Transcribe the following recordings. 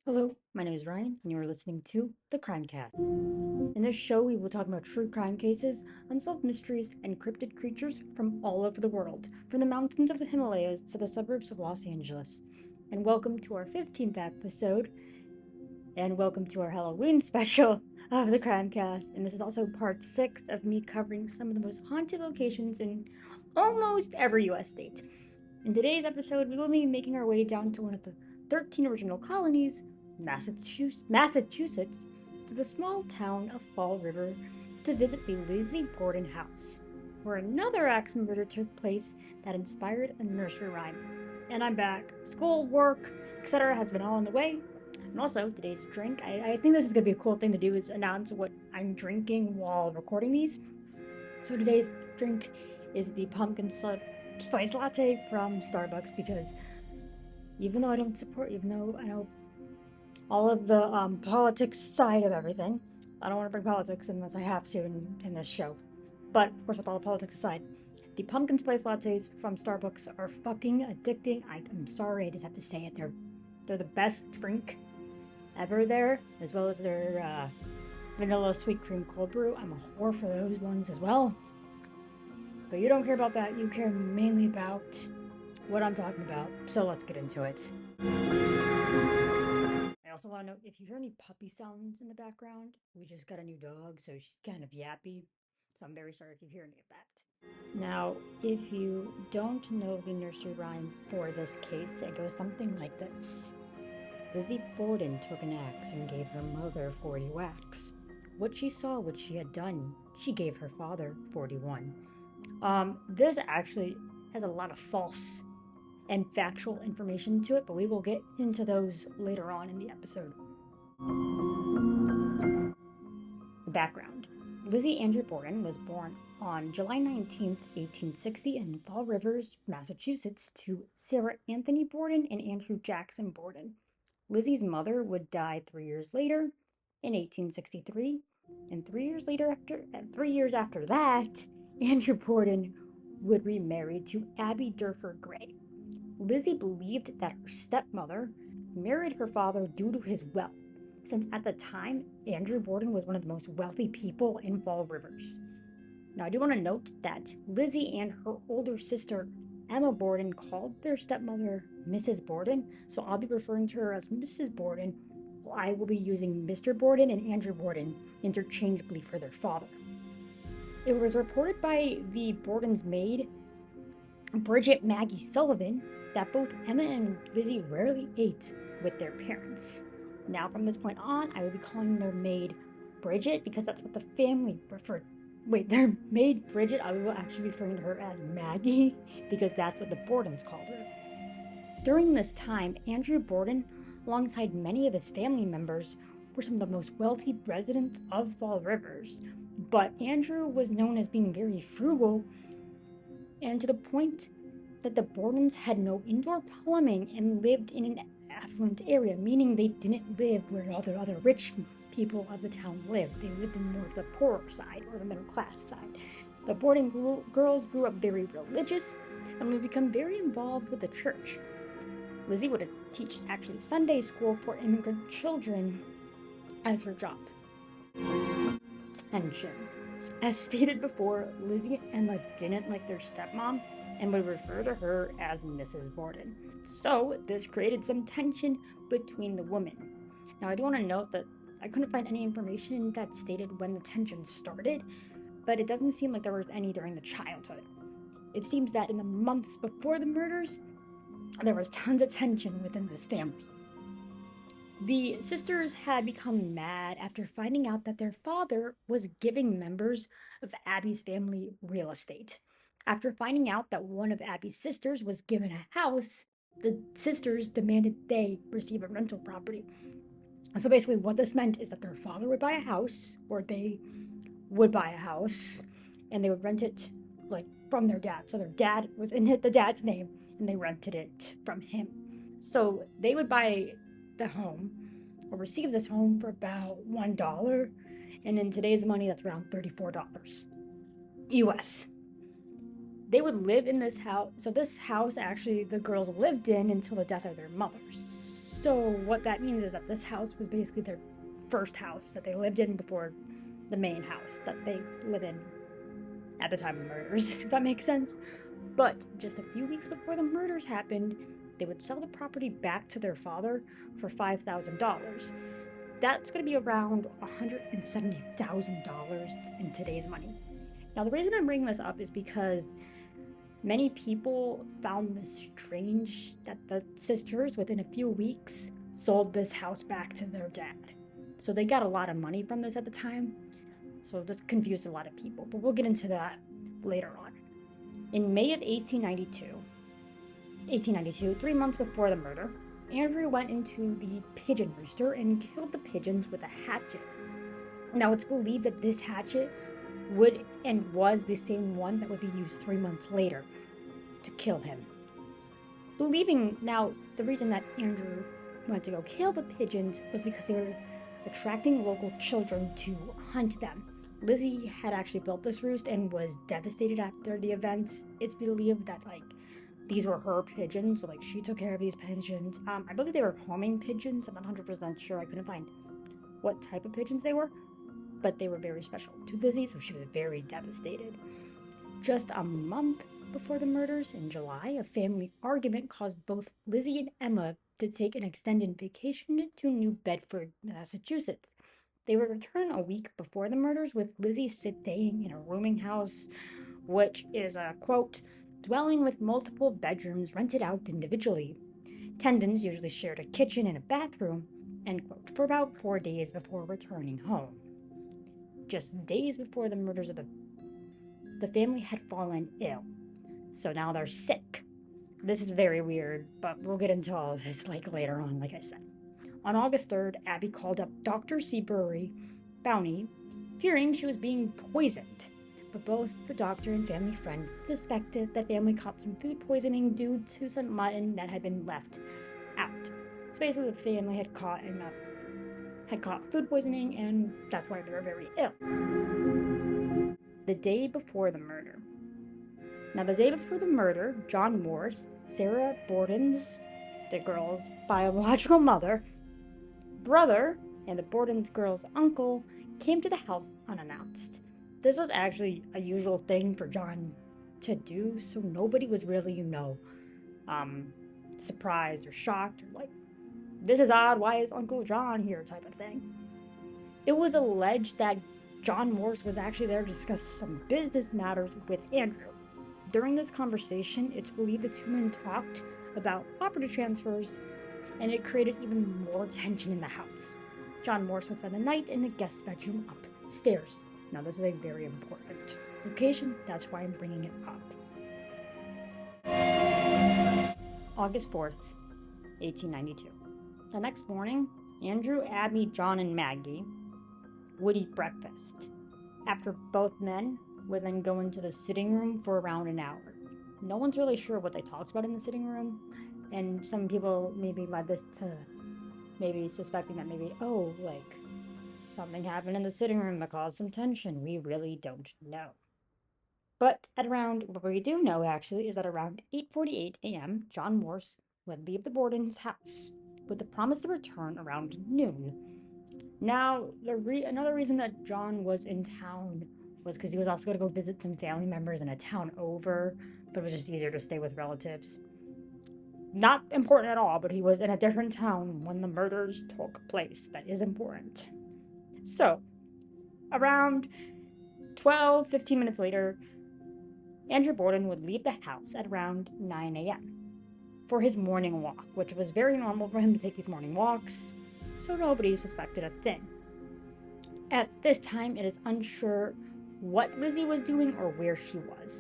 Hello, my name is Ryan, and you are listening to the CrimeCast. In this show, we will talk about true crime cases, unsolved mysteries, and cryptid creatures from all over the world, from the mountains of the Himalayas to the suburbs of Los Angeles. And welcome to our 15th episode, and welcome to our Halloween special of the CrimeCast. And this is also part 6 of me covering some of the most haunted locations in almost every US state. In today's episode, we will be making our way down to one of the 13 original colonies, Massachusetts, to the small town of Fall River to visit the Lizzie Borden house, where another axe murder took place that inspired a nursery rhyme. And I'm back. School, work, etc. has been all on the way. And also, today's drink, I think this is going to be a cool thing to do, is announce what I'm drinking while recording these. So today's drink is the pumpkin spice latte from Starbucks because even though I know all of the politics side of everything, I don't want to bring politics unless I have to in this show. But of course, with all the politics aside, the pumpkin spice lattes from Starbucks are fucking addicting. I'm sorry, I just have to say it. They're the best drink ever there, as well as their vanilla sweet cream cold brew. I'm a whore for those ones as well. But you don't care about that. You care mainly about what I'm talking about. So let's get into it. I also want to know if you hear any puppy sounds in the background. We just got a new dog, so she's kind of yappy. So I'm very sorry if you hear any of that. Now, if you don't know the nursery rhyme for this case, it goes something like this. Lizzie Borden took an axe and gave her mother 40 whacks. What she saw, what she had done, she gave her father 41. This actually has a lot of false and factual information to it, but we will get into those later on in the episode. The background. Lizzie Andrew Borden was born on July 19th, 1860 in Fall Rivers, Massachusetts to Sarah Anthony Borden and Andrew Jackson Borden. Lizzie's mother would die 3 years later in 1863, and 3 years after that, Andrew Borden would remarry to Abby Durford Gray. Lizzie believed that her stepmother married her father due to his wealth, since at the time Andrew Borden was one of the most wealthy people in Fall Rivers. Now, I do want to note that Lizzie and her older sister Emma Borden called their stepmother Mrs. Borden, so I'll be referring to her as Mrs. Borden, while I will be using Mr. Borden and Andrew Borden interchangeably for their father. It was reported by the Borden's maid, Bridget Maggie Sullivan, that both Emma and Lizzie rarely ate with their parents. Now, from this point on, I will be calling their maid Bridget because that's what the family preferred. Wait, their maid Bridget, I will actually be referring to her as Maggie because that's what the Bordens called her. During this time, Andrew Borden, alongside many of his family members, were some of the most wealthy residents of Fall Rivers. But Andrew was known as being very frugal, and to the point that the Bordens had no indoor plumbing and lived in an affluent area, meaning they didn't live where other rich people of the town lived. They lived in more of the poorer side or the middle class side. The Borden girls grew up very religious and would become very involved with the church. Lizzie would teach actually Sunday school for immigrant children as her job. Tension. As stated before, Lizzie and Emma didn't like their stepmom and would refer to her as Mrs. Borden. So this created some tension between the women. Now I do want to note that I couldn't find any information that stated when the tension started, but it doesn't seem like there was any during the childhood. It seems that in the months before the murders, there was tons of tension within this family. The sisters had become mad after finding out that their father was giving members of Abby's family real estate. After finding out that one of Abby's sisters was given a house, the sisters demanded they receive a rental property. So basically, what this meant is that their father would buy a house, or they would buy a house, and they would rent it like from their dad. So their dad was in the dad's name, and they rented it from him. So they would buy the home or receive this home for about $1, and in today's money, that's around $34 US. They would live in this house. So this house actually the girls lived in until the death of their mothers. So what that means is that this house was basically their first house that they lived in before the main house that they live in at the time of the murders, if that makes sense. But just a few weeks before the murders happened, they would sell the property back to their father for $5,000. That's going to be around $170,000 in today's money. Now, the reason I'm bringing this up is because many people found this strange that the sisters, within a few weeks, sold this house back to their dad. So they got a lot of money from this at the time. So this confused a lot of people, but we'll get into that later on. In May of 1892, 3 months before the murder, Andrew went into the pigeon rooster and killed the pigeons with a hatchet. Now, it's believed that this hatchet would and was the same one that would be used 3 months later to kill him. Now, the reason that Andrew went to go kill the pigeons was because they were attracting local children to hunt them. Lizzie had actually built this roost and was devastated after the events. It's believed that, these were her pigeons, so, she took care of these pigeons. I believe they were homing pigeons. I'm not 100% sure. I couldn't find what type of pigeons they were, but they were very special to Lizzie, so she was very devastated. Just a month before the murders, in July, a family argument caused both Lizzie and Emma to take an extended vacation to New Bedford, Massachusetts. They would return a week before the murders, with Lizzie staying in a rooming house, which is a, quote, dwelling with multiple bedrooms rented out individually. Tenants usually shared a kitchen and a bathroom, end quote, for about 4 days before returning home. Just days before the murders, the family had fallen ill, so now they're sick. This is very weird, but we'll get into all of this later on, like I said. On August 3rd, Abby called up Dr. Seabury Bowney, fearing she was being poisoned. But both the doctor and family friends suspected that family caught some food poisoning due to some mutton that had been left out. So basically, the family had caught food poisoning, and that's why they were very ill. The day before the murder. Now, the day before the murder, John Morse, Sarah Borden's, the girl's biological brother, and the Borden's girl's uncle came to the house unannounced. This was actually a usual thing for John to do, so nobody was really, surprised or shocked or this is odd, why is Uncle John here type of thing. It was alleged that John Morse was actually there to discuss some business matters with Andrew. During this conversation, it's believed the two men talked about property transfers, and it created even more tension in the house. John Morse would spend the night in the guest bedroom upstairs. Now, this is a very important location, that's why I'm bringing it up. August 4th, 1892. The next morning, Andrew, Abby, John, and Maggie would eat breakfast. After both men would then go into the sitting room for around an hour. No one's really sure what they talked about in the sitting room, and some people maybe led this to maybe suspecting that something happened in the sitting room that caused some tension. We really don't know. But what we do know actually is that around 8:48 a.m., John Morse would leave the Borden's house with the promise to return around noon. Now, another reason that John was in town was because he was also going to go visit some family members in a town over, but it was just easier to stay with relatives. Not important at all, but he was in a different town when the murders took place. That is important. So, around 15 minutes later, Andrew Borden would leave the house at around 9 a.m. for his morning walk, which was very normal for him to take these morning walks, so nobody suspected a thing. At this time, it is unsure what Lizzie was doing or where she was,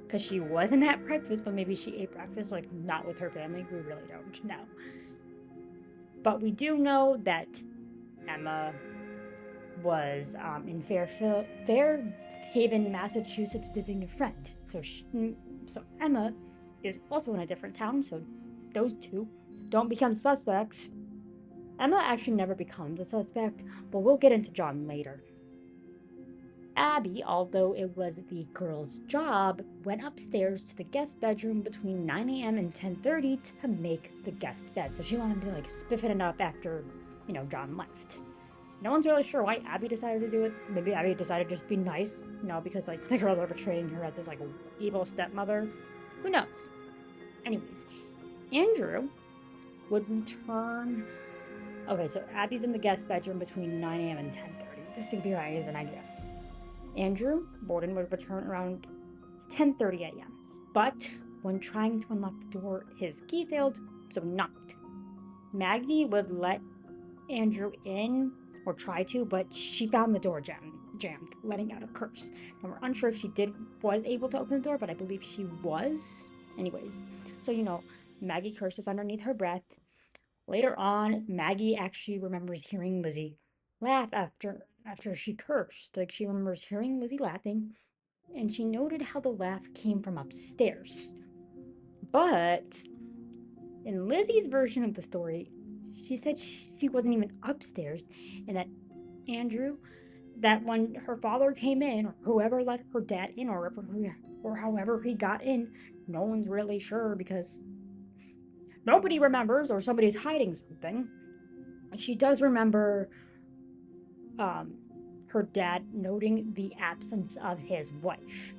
because she wasn't at breakfast, but maybe she ate breakfast, not with her family. We really don't know. But we do know that Emma was in Fairhaven, Massachusetts, visiting a friend. So Emma is also in a different town, so those two don't become suspects. Emma actually never becomes a suspect, but we'll get into John later. Abby, although it was the girl's job, went upstairs to the guest bedroom between 9 a.m. and 10:30 to make the guest bed. So she wanted to like spiff it up after, John left. No one's really sure why Abby decided to do it. Maybe Abby decided to just be nice, because like the girls are portraying her as this like evil stepmother. Who knows? Anyways, Andrew would return. Okay, so Abby's in the guest bedroom between 9 a.m. and 10:30, just to give you guys an idea. Andrew Borden would return around 10:30 a.m. But when trying to unlock the door, his key failed, so he knocked. Maggie would let Andrew in, or try to, but she found the door jammed, letting out a curse. And we're unsure if she was able to open the door, but I believe she was. Anyways, so Maggie curses underneath her breath. Later on, Maggie actually remembers hearing Lizzie laugh after she cursed. Like she remembers hearing Lizzie laughing, and she noted how the laugh came from upstairs. But in Lizzie's version of the story, she said she wasn't even upstairs, and that when her father came in, or whoever let her dad in, or however he got in, no one's really sure because nobody remembers, or somebody's hiding something. She does remember her dad noting the absence of his wife.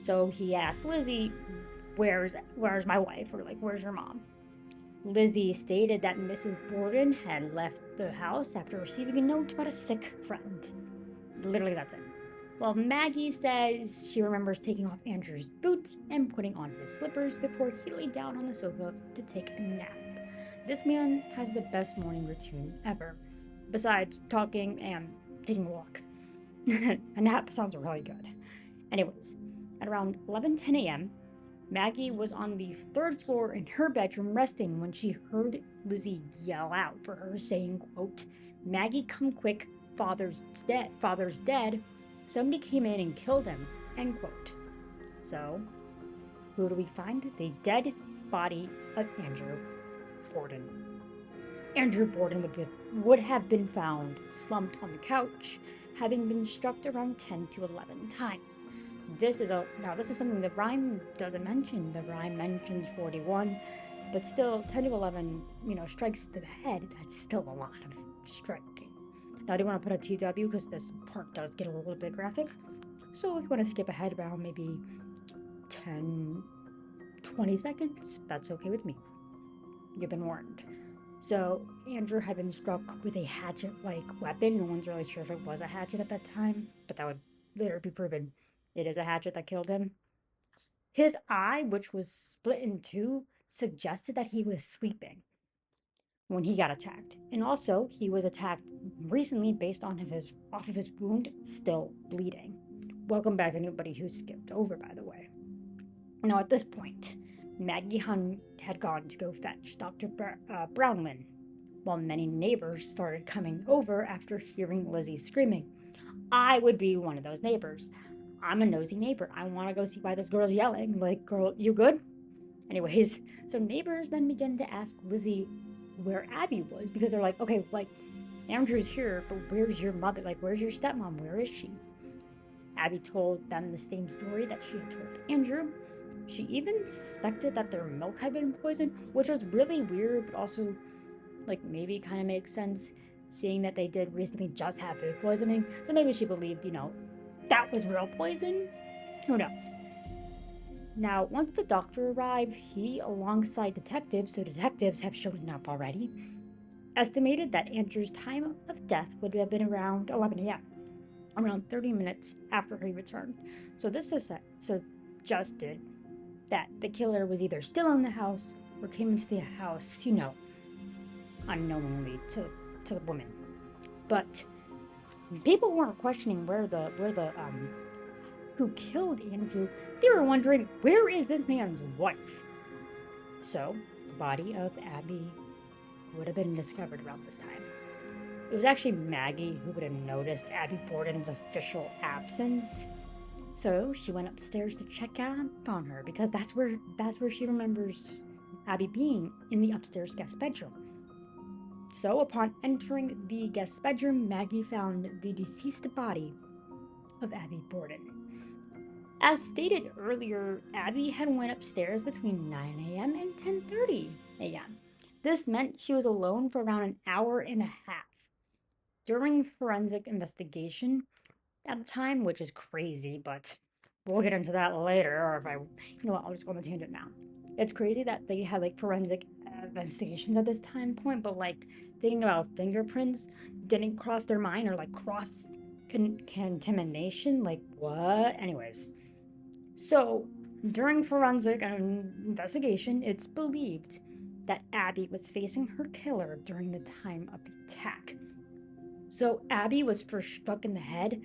So he asked Lizzie, where's my wife? Or like, where's your mom? Lizzie stated that Mrs. Borden had left the house after receiving a note about a sick friend. Literally, that's it. Well, Maggie says she remembers taking off Andrew's boots and putting on his slippers before he lay down on the sofa to take a nap. This man has the best morning routine ever, besides talking and taking a walk. A nap sounds really good. Anyways, at around 11:10 a.m., Maggie was on the third floor in her bedroom resting when she heard Lizzie yell out for her, saying, quote, "Maggie, come quick, father's dead. Somebody came in and killed him," end quote. So, who do we find? The dead body of Andrew Borden. Andrew Borden would have been found slumped on the couch, having been struck around 10 to 11 times. This is something the rhyme doesn't mention. The rhyme mentions 41, but still 10 to 11, strikes to the head. That's still a lot of striking. Now I do want to put a TW because this part does get a little bit graphic. So if you want to skip ahead around maybe 10, 20 seconds, that's okay with me. You've been warned. So Andrew had been struck with a hatchet-like weapon. No one's really sure if it was a hatchet at that time, but that would later be proven. It is a hatchet that killed him. His eye, which was split in two, suggested that he was sleeping when he got attacked. And also, he was attacked recently based on off of his wound still bleeding. Welcome back, anybody who skipped over, by the way. Now, at this point, Maggie had gone to go fetch Dr. Brownlin, while many neighbors started coming over after hearing Lizzie screaming. I would be one of those neighbors. I'm a nosy neighbor. I want to go see why this girl's yelling. Like, girl, you good? Anyways, so neighbors then begin to ask Lizzie where Abby was, because they're like, okay, like, Andrew's here, but where's your mother? Like, where's your stepmom? Where is she? Abby told them the same story that she had told Andrew. She even suspected that their milk had been poisoned, which was really weird, but also, like, maybe kind of makes sense, seeing that they did recently just have food poisoning. So maybe she believed, that was real poison. Who knows? Now, once the doctor arrived, he, alongside detectives, so detectives have shown up already, estimated that Andrew's time of death would have been around 11 a.m., around 30 minutes after he returned. So this suggested that the killer was either still in the house or came into the house, unknowingly to the woman. But people weren't questioning where the who killed Andrew. They were wondering, where is this man's wife? So the body of Abby would have been discovered around this time. It was actually Maggie who would have noticed Abby Borden's official absence. So she went upstairs to check out on her, because that's where she remembers Abby being, in the upstairs guest bedroom. So upon entering the guest bedroom, Maggie found the deceased body of Abby Borden. As stated earlier, Abby had went upstairs between 9 a.m. and 10:30 a.m. This meant she was alone for around an hour and a half. During forensic investigation at the time, which is crazy, but we'll get into that later, or if I, I'll just go on the tangent now. It's crazy that they had like forensic investigations at this time point, but like thinking about fingerprints didn't cross their mind, or like cross contamination, like what? Anyways, so during forensic investigation, it's believed that Abby was facing her killer during the time of the attack. So Abby was first struck in the head,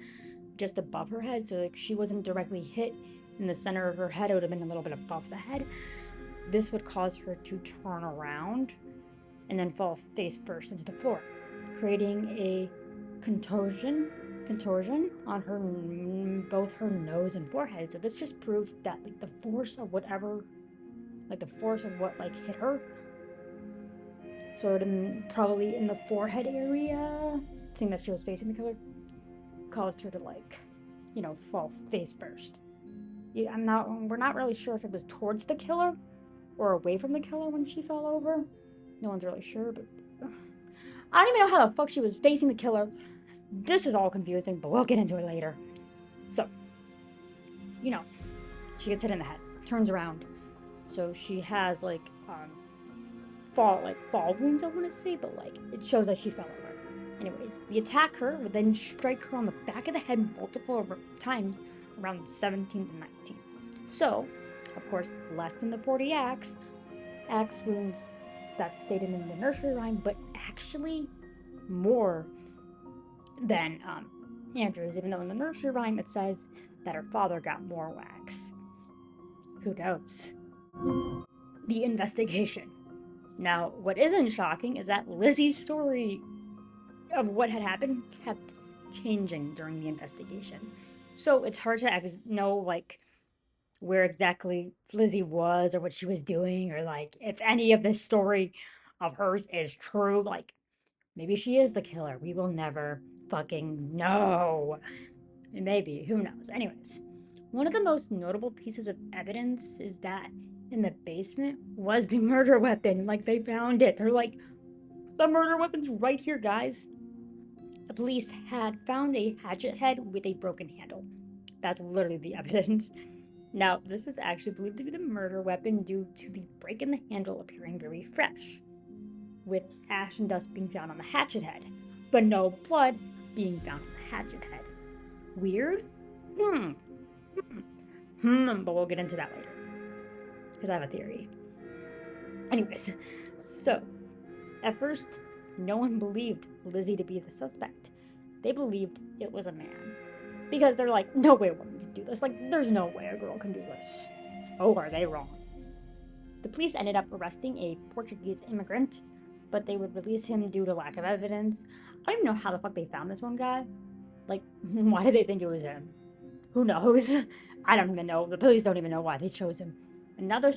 just above her head, so like she wasn't directly hit in the center of her head. It would have been a little bit above the head. This would cause her to turn around and then fall face first into the floor, creating a contortion on her both her nose and forehead. So this just proved that like the force of what like hit her, sort of probably in the forehead area, seeing that she was facing the killer, caused her to fall face first. We're not really sure if it was towards the killer or away from the killer when she fell over. No one's really sure, but I don't even know how the fuck she was facing the killer. This is all confusing, but we'll get into it later. So, she gets hit in the head, turns around. So she has fall wounds, I want to say, but it shows that she fell over. Anyways, the attacker would then strike her on the back of the head multiple times around 17 to 19. So, of course, less than the 40 axe wounds that's stated in the nursery rhyme, but actually more than Andrew's, even though in the nursery rhyme it says that her father got more wax. Who knows? The investigation. Now, what isn't shocking is that Lizzie's story of what had happened kept changing during the investigation. So it's hard to know where exactly Lizzie was or what she was doing, or if any of this story of hers is true. Maybe she is the killer. We will never fucking know. Maybe, who knows? Anyways, one of the most notable pieces of evidence is that in the basement was the murder weapon. They found it. They're like, the murder weapon's right here, guys. The police had found a hatchet head with a broken handle. That's literally the evidence. Now, this is actually believed to be the murder weapon due to the break in the handle appearing very fresh, with ash and dust being found on the hatchet head, but no blood being found on the hatchet head. Weird? But we'll get into that later, because I have a theory. Anyways, so, at first, no one believed Lizzie to be the suspect. They believed it was a man. Because they're like, no way a woman can do this. There's no way a girl can do this. Oh, are they wrong? The police ended up arresting a Portuguese immigrant, but they would release him due to lack of evidence. I don't even know how the fuck they found this one guy. Why did they think it was him? Who knows? I don't even know. The police don't even know why they chose him. Another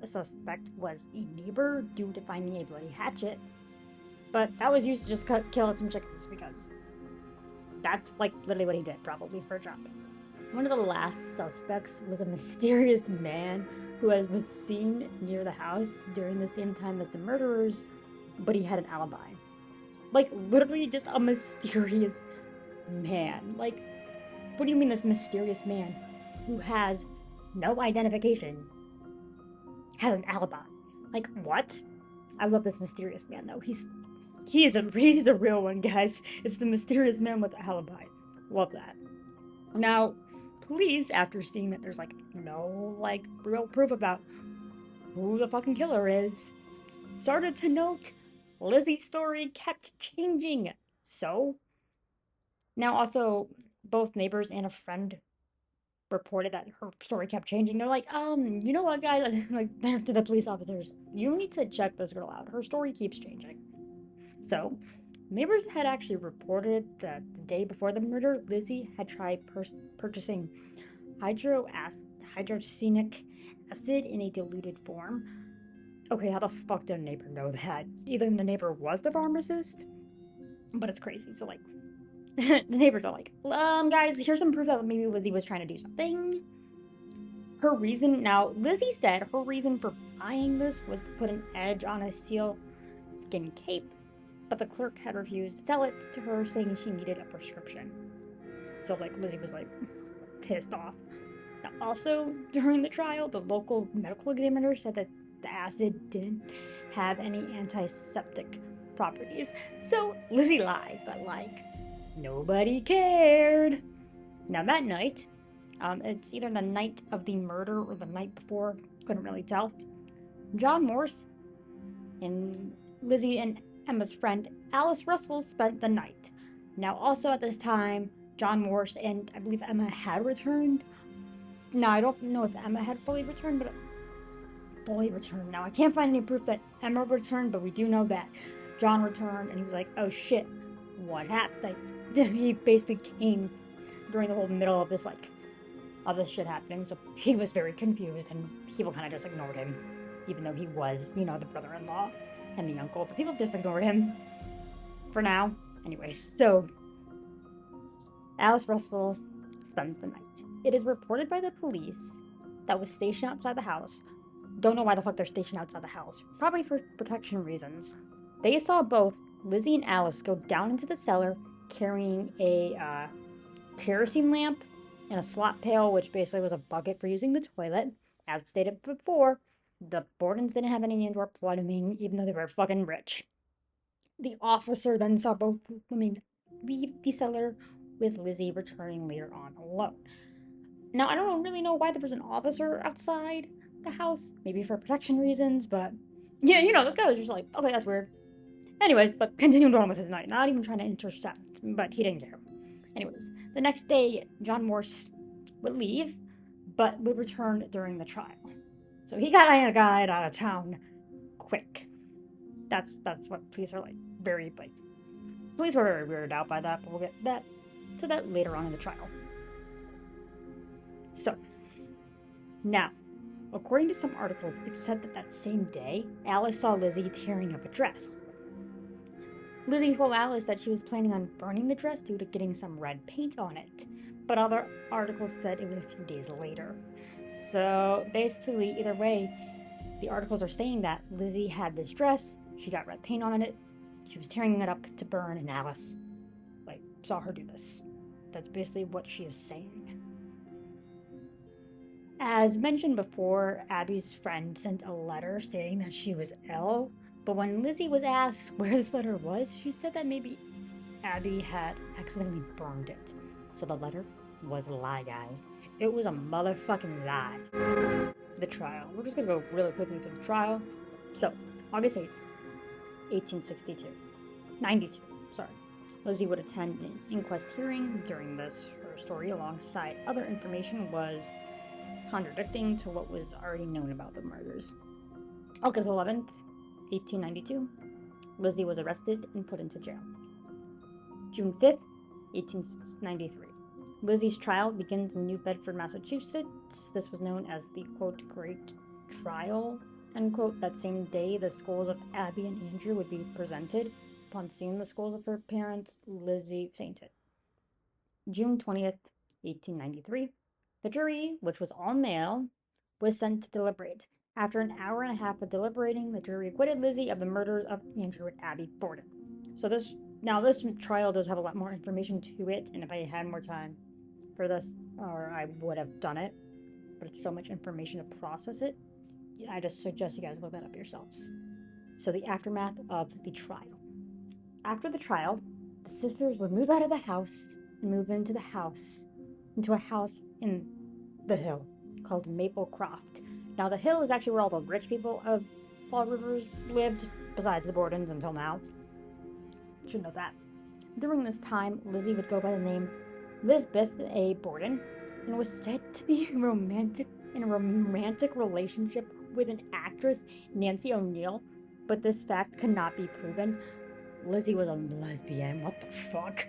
suspect was a neighbor due to finding a bloody hatchet, but that was used to just kill some chickens, because that's literally what he did, probably for a job. One of the last suspects was a mysterious man who was seen near the house during the same time as the murderers, but he had an alibi. Literally just a mysterious man. What do you mean this mysterious man who has no identification has an alibi? What? I love this mysterious man, though. He's a real one, guys. It's the mysterious man with the alibi. Love that. Now, police, after seeing that there's no real proof about who the fucking killer is, started to note Lizzie's story kept changing. So, now also both neighbors and a friend reported that her story kept changing. They're like, you know what, guys? To the police officers, you need to check this girl out. Her story keeps changing. So, neighbors had actually reported that the day before the murder, Lizzie had tried purchasing hydrochloric acid in a diluted form. Okay, how the fuck did a neighbor know that? Either the neighbor was the pharmacist, but it's crazy. So, The neighbors are like, guys, here's some proof that maybe Lizzie was trying to do something. Her reason, now, Lizzie said her reason for buying this was to put an edge on a seal skin cape, but the clerk had refused to sell it to her, saying she needed a prescription. So, like, Lizzie was, like, pissed off. Now, also, during the trial, the local medical examiner said that the acid didn't have any antiseptic properties. So, Lizzie lied, but, like, nobody cared. Now, that night, it's either the night of the murder or the night before, couldn't really tell, John Morse and Lizzie and Emma's friend Alice Russell spent the night. Now, also at this time, John Morse and I believe Emma had returned. Now, I don't know if Emma had fully returned, but fully returned. Now, I can't find any proof that Emma returned, but we do know that John returned, and he was like, oh shit, what happened? Like, he basically came during the whole middle of this, like, of this shit happening, so he was very confused, and people kind of just ignored him, even though he was, you know, the brother-in-law and the uncle, but people just ignored him for now. Anyways, so Alice Russell spends the night. It is reported by the police that was stationed outside the house. Don't know why the fuck they're stationed outside the house. Probably for protection reasons. They saw both Lizzie and Alice go down into the cellar carrying a kerosene lamp and a slop pail, which basically was a bucket for using the toilet. As stated before, the Bordens didn't have any indoor plumbing, even though they were fucking rich. The officer then saw both women leave the cellar, with Lizzie returning later on alone. Now, I don't really know why there was an officer outside the house, maybe for protection reasons, but yeah, you know, this guy was just like, okay, that's weird. Anyways, but continued on with his night, not even trying to intercept, but he didn't care. Anyways, the next day, John Morse would leave, but would return during the trial. So he got out of town quick. That's what police are like, very, like, police were very weirded out by that, but we'll get to that later on in the trial. So, now, according to some articles, it said that same day, Alice saw Lizzie tearing up a dress. Lizzie told Alice that she was planning on burning the dress due to getting some red paint on it, but other articles said it was a few days later. So basically, either way, the articles are saying that Lizzie had this dress, she got red paint on it, she was tearing it up to burn, and Alice, like, saw her do this. That's basically what she is saying. As mentioned before, Abby's friend sent a letter stating that she was ill, but when Lizzie was asked where this letter was, she said that maybe Abby had accidentally burned it. So the letter was a lie, guys. It was a motherfucking lie. The trial. We're just gonna go really quickly through the trial. So, August 8th, 1862. 92, sorry. Lizzie would attend an inquest hearing. During this, her story, alongside other information, was contradicting to what was already known about the murders. August 11th, 1892, Lizzie was arrested and put into jail. June 5th, 1893. Lizzie's trial begins in New Bedford, Massachusetts. This was known as the, quote, Great Trial, unquote. That same day, the skulls of Abby and Andrew would be presented. Upon seeing the skulls of her parents, Lizzie fainted. June 20th, 1893. The jury, which was all male, was sent to deliberate. After an hour and a half of deliberating, the jury acquitted Lizzie of the murders of Andrew and Abby Borden. So this trial does have a lot more information to it, and if I had more time for this, or I would have done it, but it's so much information to process it, I just suggest you guys look that up yourselves. So the aftermath of the trial. After the trial, the sisters would move out of the house and move into a house in the Hill called Maplecroft. Now, the Hill is actually where all the rich people of Fall River lived, besides the Bordens until now. You should know that. During this time, Lizzie would go by the name Lisbeth A. Borden and was said to be in a romantic relationship with an actress, Nancy O'Neill, but this fact could not be proven. Lizzie was a lesbian. What the fuck?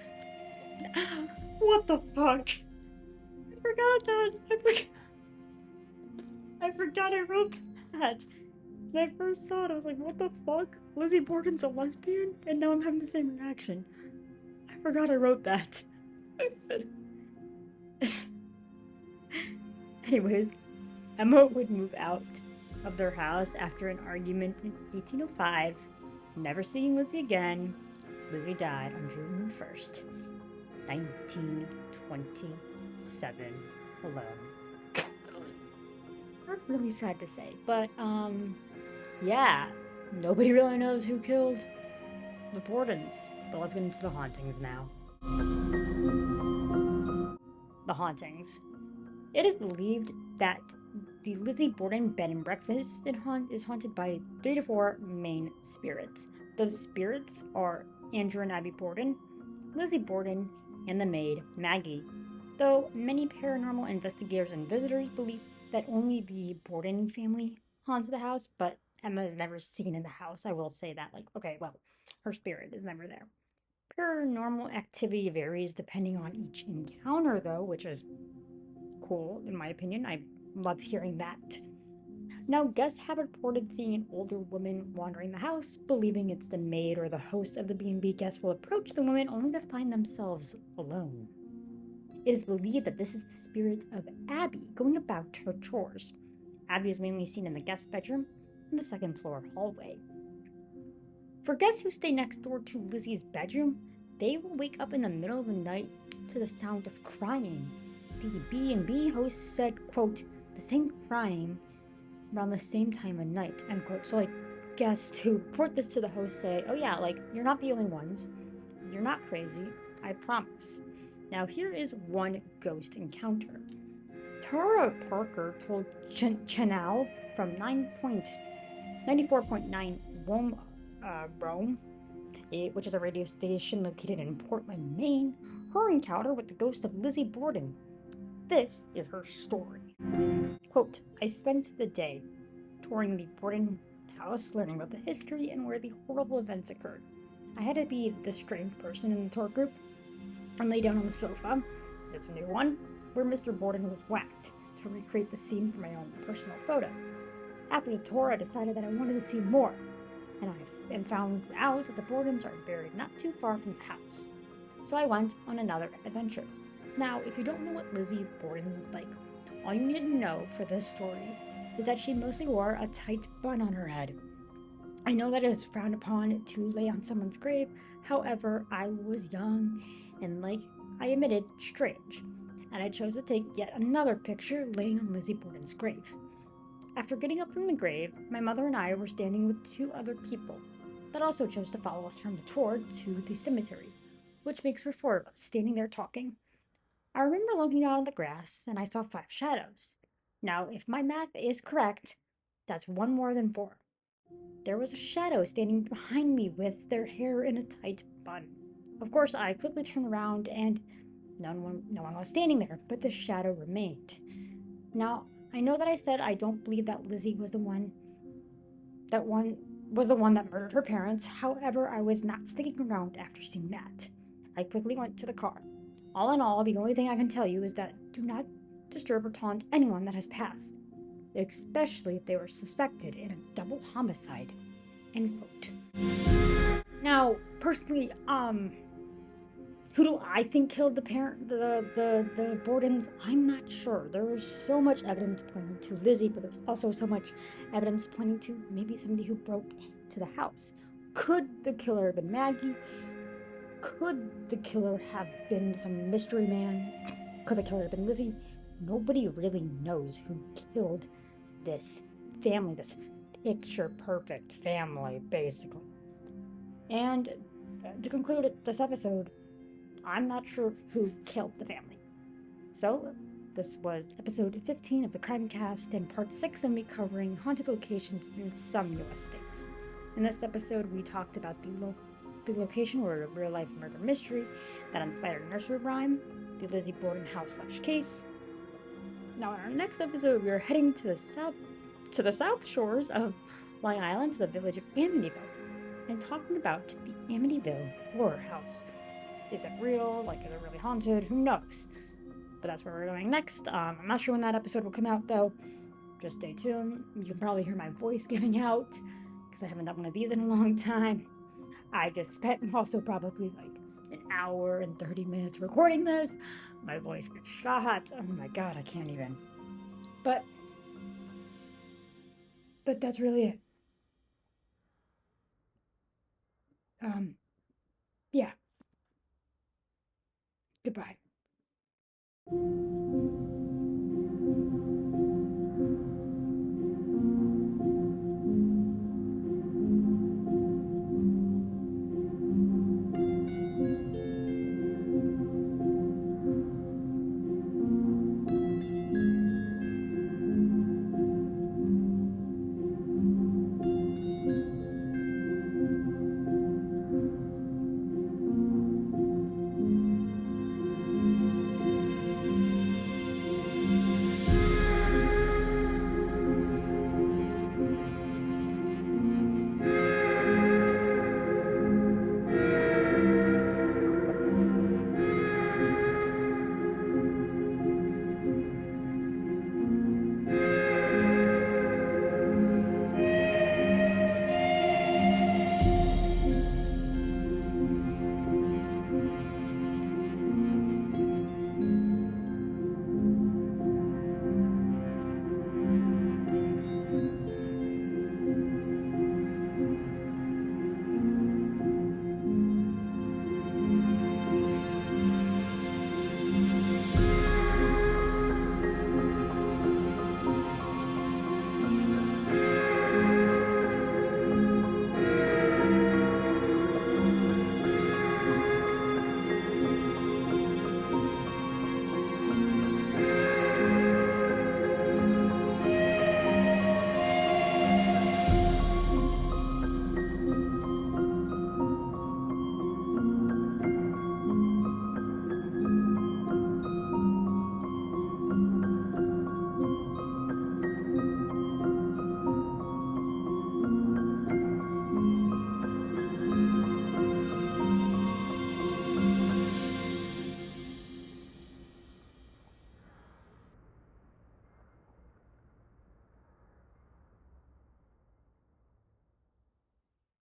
What the fuck? I forgot that. I forgot I wrote that. When I first saw it, I was like, what the fuck? Lizzie Borden's a lesbian? And now I'm having the same reaction. I forgot I wrote that. Anyways, Emma would move out of their house after an argument in 1805. Never seeing Lizzie again, Lizzie died on June 1st, 1927, alone. That's really sad to say, but yeah, nobody really knows who killed the Bordens. But let's get into the hauntings now. The hauntings. It is believed that the Lizzie Borden bed and breakfast is haunted by 3 to 4 main spirits. Those spirits are Andrew and Abby Borden, Lizzie Borden, and the maid Maggie. Though many paranormal investigators and visitors believe that only the Borden family haunts the house, but Emma is never seen in the house. I will say that, okay, well, her spirit is never there. Paranormal activity varies depending on each encounter, though, which is cool, in my opinion. I love hearing that. Now, guests have reported seeing an older woman wandering the house, believing it's the maid or the host of the B&B. Guests will approach the woman only to find themselves alone. It is believed that this is the spirit of Abby going about her chores. Abby is mainly seen in the guest bedroom and the second floor hallway. For guests who stay next door to Lizzie's bedroom, they will wake up in the middle of the night to the sound of crying. The B&B host said, quote, the same crying around the same time of night, end quote. So, guests who report this to the host say, oh yeah, you're not the only ones. You're not crazy, I promise. Now, here is one ghost encounter. Tara Parker told Channel from 94.9 Rome, which is a radio station located in Portland, Maine, her encounter with the ghost of Lizzie Borden. This is her story. Quote, I spent the day touring the Borden house, learning about the history and where the horrible events occurred. I had to be the strange person in the tour group and lay down on the sofa, it's a new one, where Mr. Borden was whacked to recreate the scene for my own personal photo. After the tour, I decided that I wanted to see more, and found out that the Bordens are buried not too far from the house. So I went on another adventure. Now, if you don't know what Lizzie Borden looked like, all you need to know for this story is that she mostly wore a tight bun on her head. I know that it is frowned upon to lay on someone's grave, however, I was young and, I admitted, strange, and I chose to take yet another picture laying on Lizzie Borden's grave. After getting up from the grave, my mother and I were standing with 2 other people that also chose to follow us from the tour to the cemetery, which makes for 4 of us standing there talking. I remember looking out on the grass and I saw 5 shadows. Now, if my math is correct, that's 1 more than 4. There was a shadow standing behind me with their hair in a tight bun. Of course, I quickly turned around and no one was standing there, but the shadow remained. Now, I know that I said I don't believe that Lizzie was the one that murdered her parents. However, I was not sticking around after seeing that. I quickly went to the car. All in all, the only thing I can tell you is that do not disturb or taunt anyone that has passed, especially if they were suspected in a double homicide. End quote. Now, personally, who do I think killed the Bordens? I'm not sure. There was so much evidence pointing to Lizzie, but there's also so much evidence pointing to maybe somebody who broke into the house. Could the killer have been Maggie? Could the killer have been some mystery man? Could the killer have been Lizzie? Nobody really knows who killed this family, this picture-perfect family, basically. And to conclude this episode, I'm not sure who killed the family. So, this was episode 15 of the CrimeCast, and part 6 of me covering haunted locations in some U.S. states. In this episode, we talked about the location where a real-life murder mystery that inspired Nursery Rhyme, the Lizzie Borden house/case. Now, in our next episode, we are heading to the south shores of Long Island, to the village of Amityville, and talking about the Amityville Horror House. Is it real? Is it really haunted? Who knows? But that's where we're going next. I'm not sure when that episode will come out, though. Just stay tuned. You can probably hear my voice giving out, because I haven't done one of these in a long time. I just spent also probably an hour and 30 minutes recording this. My voice gets shot. Oh my god, I can't even. But that's really it. Um, yeah. Goodbye.